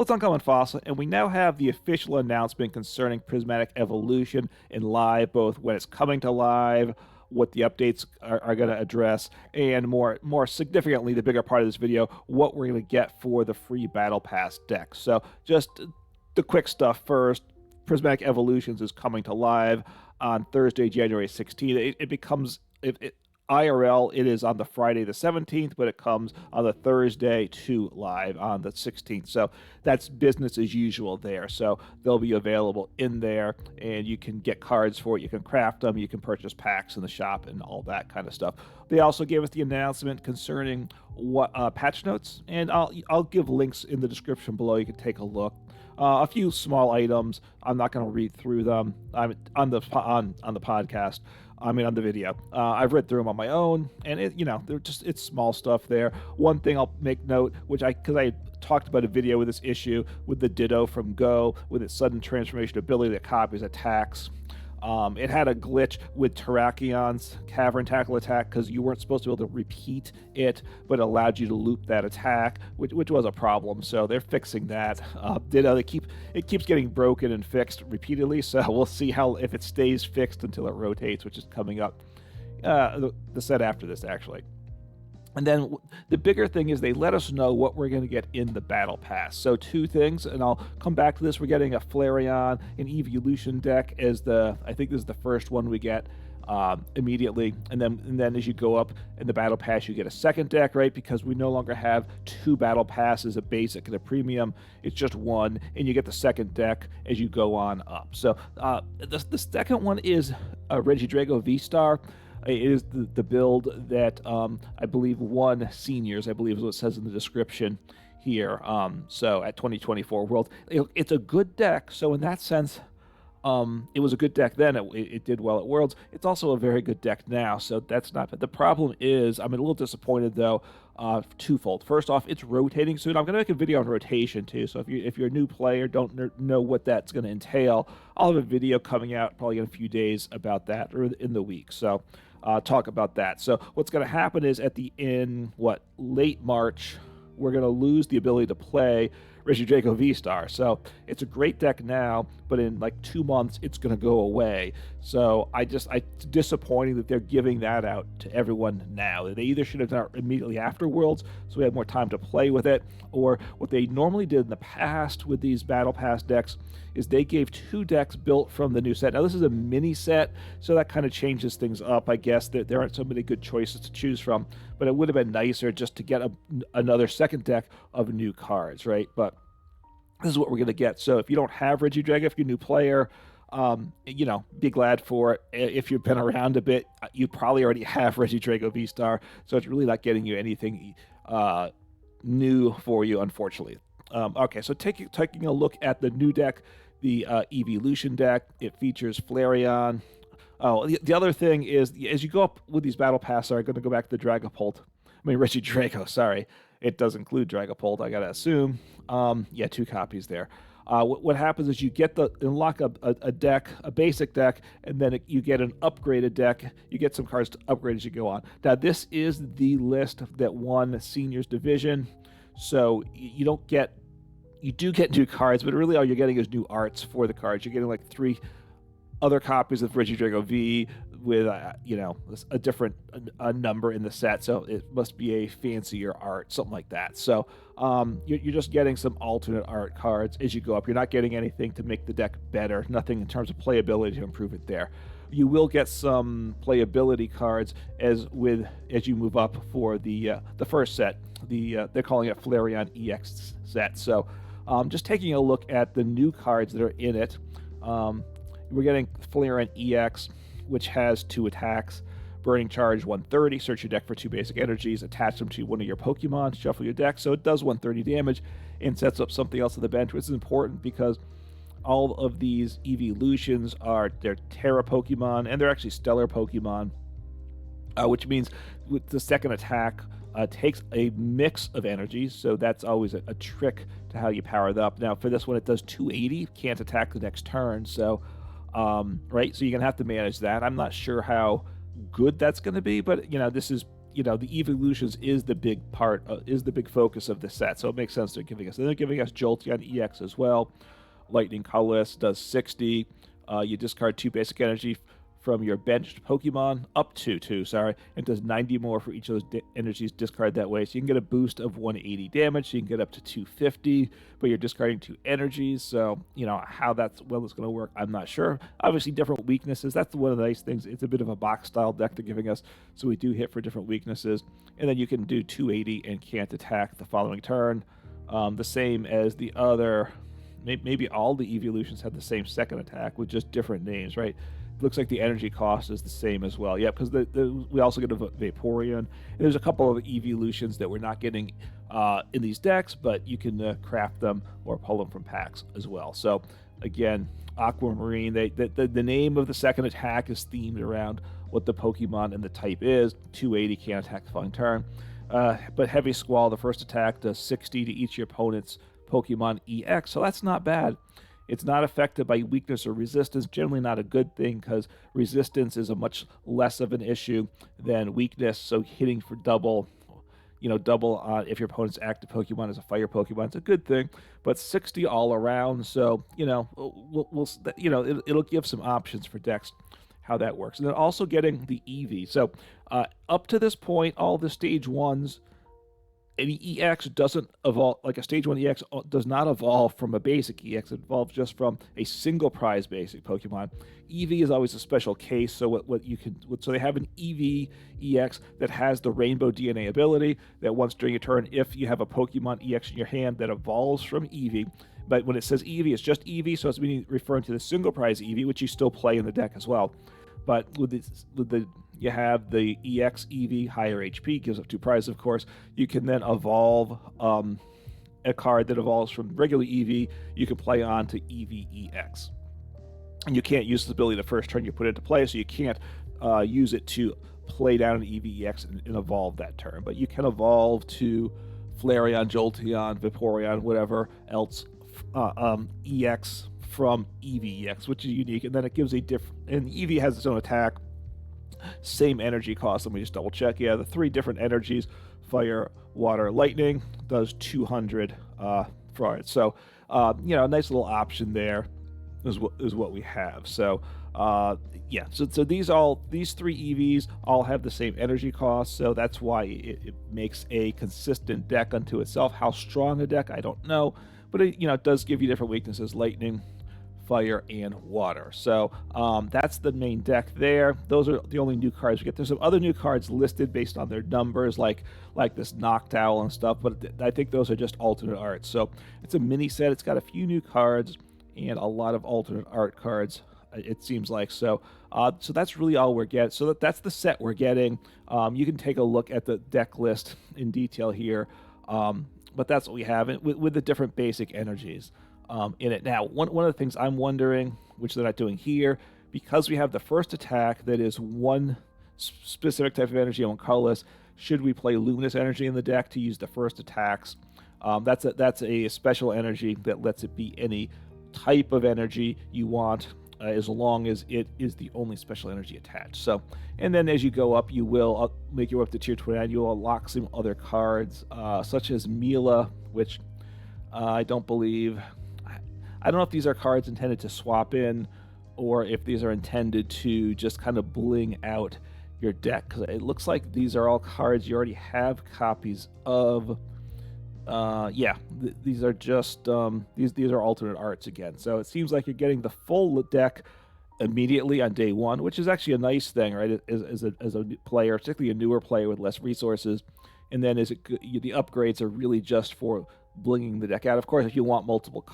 Well, it's Uncommon Fossil, and we now have the official announcement concerning Prismatic Evolution in live, both when it's coming to live, what the updates are going to address, and more significantly, the bigger part of this video, what we're going to get for the free Battle Pass deck. So just the quick stuff first. Prismatic Evolutions is coming to live on Thursday, January 16th. It becomes IRL, it is on the Friday the 17th, but it comes on the Thursday to live on the 16th. So that's business as usual there. So they'll be available in there, and you can get cards for it. You can craft them. You can purchase packs in the shop and all that kind of stuff. They also gave us the announcement concerning what patch notes, and I'll give links in the description below. You can take a look. A few small items. I'm not going to read through them. I'm on the podcast. I mean, on the video. I've read through them on my own, and it's small stuff there. One thing I'll make note, because I talked about a video with this issue with the Ditto from Go with its sudden transformation ability that copies attacks. It had a glitch with Terrakion's Cavern Tackle attack because you weren't supposed to be able to repeat it, but it allowed you to loop that attack, which was a problem. So they're fixing that. Ditto, it keeps getting broken and fixed repeatedly, so we'll see if it stays fixed until it rotates, which is coming up the set after this, actually. And then the bigger thing is they let us know what we're going to get in the Battle Pass. So two things, and I'll come back to this. We're getting a Flareon and Eeveelution deck I think this is the first one we get immediately. And then as you go up in the Battle Pass, you get a second deck, right? Because we no longer have two Battle Passes, a basic and a premium. It's just one, and you get the second deck as you go on up. So the second one is Regidrago V-Star. It is the build that I believe won seniors, I believe is what it says in the description here. So at 2024 World, it's a good deck. So in that sense, it was a good deck then. It did well at Worlds. It's also a very good deck now. So that's not bad. The problem is, I'm a little disappointed though, twofold. First off, it's rotating soon. I'm going to make a video on rotation too. So if you're a new player, don't know what that's going to entail, I'll have a video coming out probably in a few days about that, or in the week. So talk about that. So what's going to happen is late March, we're going to lose the ability to play Regidrago V-Star. So it's a great deck now, but in like 2 months, it's going to go away. So it's disappointing that they're giving that out to everyone now. They either should have done it immediately after Worlds, so we had more time to play with it, or what they normally did in the past with these Battle Pass decks is they gave 2 decks built from the new set. Now this is a mini set, so that kind of changes things up, I guess. There aren't so many good choices to choose from, but it would have been nicer just to get another second deck of new cards, right? But this is what we're going to get. So if you don't have Regidrago, if you're a new player, be glad for it. If you've been around a bit, you probably already have Regidrago V-Star, so it's really not getting you anything new for you, unfortunately. Okay, so taking a look at the new deck, the Eeveelution deck, it features Flareon. Oh, the other thing is, as you go up with these Battle Pass, I'm going to go back to the Regidrago, sorry. It does include Dragapult, I gotta assume. 2 copies there. What happens is you unlock a deck, a basic deck, and then you get an upgraded deck. You get some cards to upgrade as you go on. Now, this is the list that won Seniors Division, so you do get new cards, but really all you're getting is new arts for the cards. You're getting like 3 other copies of Regidrago V with a different number in the set, so it must be a fancier art, something like that. So you're just getting some alternate art cards as you go up. You're not getting anything to make the deck better, nothing in terms of playability to improve it there. You will get some playability cards as you move up for the first set. They're calling it Flareon EX set. So just taking a look at the new cards that are in it. We're getting Flareon EX, which has 2 attacks. Burning Charge 130, search your deck for 2 basic energies, attach them to one of your Pokemon, shuffle your deck, so it does 130 damage and sets up something else on the bench, which is important because all of these Eeveelutions they're Terra Pokemon, and they're actually Stellar Pokemon, which means with the second attack takes a mix of energies, so that's always a trick to how you power it up. Now for this one, it does 280, can't attack the next turn, so right, so you're gonna have to manage that. I'm not sure how good that's going to be, but this is the Eeveelutions is the big part, is the big focus of the set, so it makes sense they're giving us. And they're giving us Jolteon EX as well. Lightning Colorless does 60. You discard 2 basic energy from your benched Pokemon, up to 2, sorry, and does 90 more for each of those energies discarded that way. So you can get a boost of 180 damage, so you can get up to 250, but you're discarding 2 energies. So, how that's going to work, I'm not sure. Obviously, different weaknesses. That's one of the nice things. It's a bit of a box-style deck they're giving us, so we do hit for different weaknesses. And then you can do 280 and can't attack the following turn. The same as the other. Maybe all the Eeveelutions have the same second attack with just different names, right? Looks like the energy cost is the same as well. Yeah, because we also get a Vaporeon. And there's a couple of Eeveelutions that we're not getting in these decks, but you can craft them or pull them from packs as well. So again, Aquamarine, the name of the second attack is themed around what the Pokemon and the type is. 280 can't attack the following turn. But Heavy Squall, the first attack, does 60 to each of your opponent's Pokemon EX, so that's not bad. It's not affected by weakness or resistance, generally not a good thing because resistance is a much less of an issue than weakness, so hitting for double if your opponent's active Pokemon is a fire Pokemon, it's a good thing, but 60 all around, so, it'll give some options for decks how that works. And then also getting the Eevee. So up to this point, all the stage 1s, any EX doesn't evolve, like a stage 1 EX does not evolve from a basic EX. It evolves just from a single prize basic Pokemon. Eevee is always a special case. So so they have an Eevee EX that has the Rainbow DNA ability that once during a turn, if you have a Pokemon EX in your hand that evolves from Eevee, but when it says Eevee, it's just Eevee, so it's referring to the single prize Eevee, which you still play in the deck as well. But you have the EX Eevee, higher HP, gives up 2 prizes, of course. You can then evolve a card that evolves from regular Eevee. You can play on to Eevee EX. And you can't use this ability the first turn you put it into play, so you can't use it to play down an Eevee EX and evolve that turn. But you can evolve to Flareon, Jolteon, Vaporeon, whatever else EX from Eevee EX, which is unique. And then it gives a different... And Eevee has its own attack. Same energy cost. Let me just double check. Yeah, the 3 different energies, fire, water, lightning, does 200 for it. So, a nice little option there is what we have. So, yeah. So these 3 EVs all have the same energy cost. So that's why it makes a consistent deck unto itself. How strong a deck, I don't know, but it does give you different weaknesses: lightning, fire, and water. So that's the main deck there. Those are the only new cards we get. There's some other new cards listed based on their numbers, like this Noctowl and stuff, but I think those are just alternate art. So it's a mini set. It's got a few new cards and a lot of alternate art cards, it seems like. So so that's really all we're getting. So that's the set we're getting. You can take a look at the deck list in detail here, but that's what we have with the different basic energies in it. Now, one of the things I'm wondering, which they're not doing here, because we have the first attack that is one specific type of energy on colorless, should we play Luminous Energy in the deck to use the first attacks? That's a special energy that lets it be any type of energy you want, as long as it is the only special energy attached. So, and then as you go up, you will make your way up to tier 29. You'll unlock some other cards, such as Mila, which I don't believe... I don't know if these are cards intended to swap in or if these are intended to just kind of bling out your deck, because it looks like these are all cards you already have copies of. These are just these are alternate arts again. So it seems like you're getting the full deck immediately on day 1, which is actually a nice thing, right? As a player, particularly a newer player with less resources. And then the upgrades are really just for blinging the deck out. Of course, if you want multiple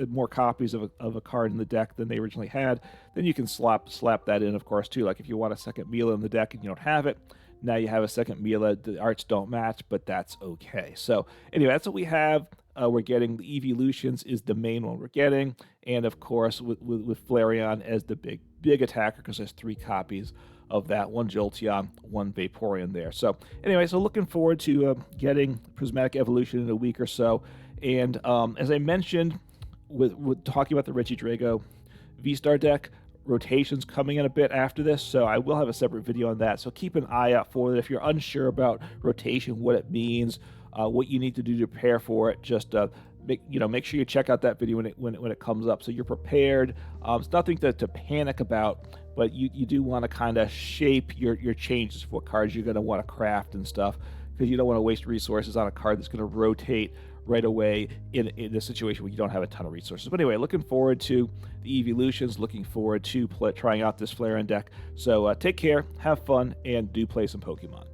more copies of a card in the deck than they originally had, then you can slap that in, of course, too. Like if you want a second Mila in the deck and you don't have it, now you have a second Mila. The arts don't match, but that's okay. So anyway, that's what we have. We're getting the Eeveelutions is the main one we're getting, and of course with Flareon as the big attacker, because there's 3 copies of that, 1 Jolteon, 1 Vaporeon there. So anyway, so looking forward to getting Prismatic Evolution in a week or so. And as I mentioned with talking about the Regidrago V-Star deck, rotations coming in a bit after this, so I will have a separate video on that. So keep an eye out for it. If you're unsure about rotation, what it means, what you need to do to prepare for it, just make sure you check out that video when it comes up, so you're prepared. It's nothing to panic about, but you do want to kind of shape your changes for what cards you're going to want to craft and stuff, because you don't want to waste resources on a card that's going to rotate right away in a situation where you don't have a ton of resources. But anyway, looking forward to the Eeveelutions, looking forward to trying out this Flareon deck. So take care, have fun, and do play some Pokemon.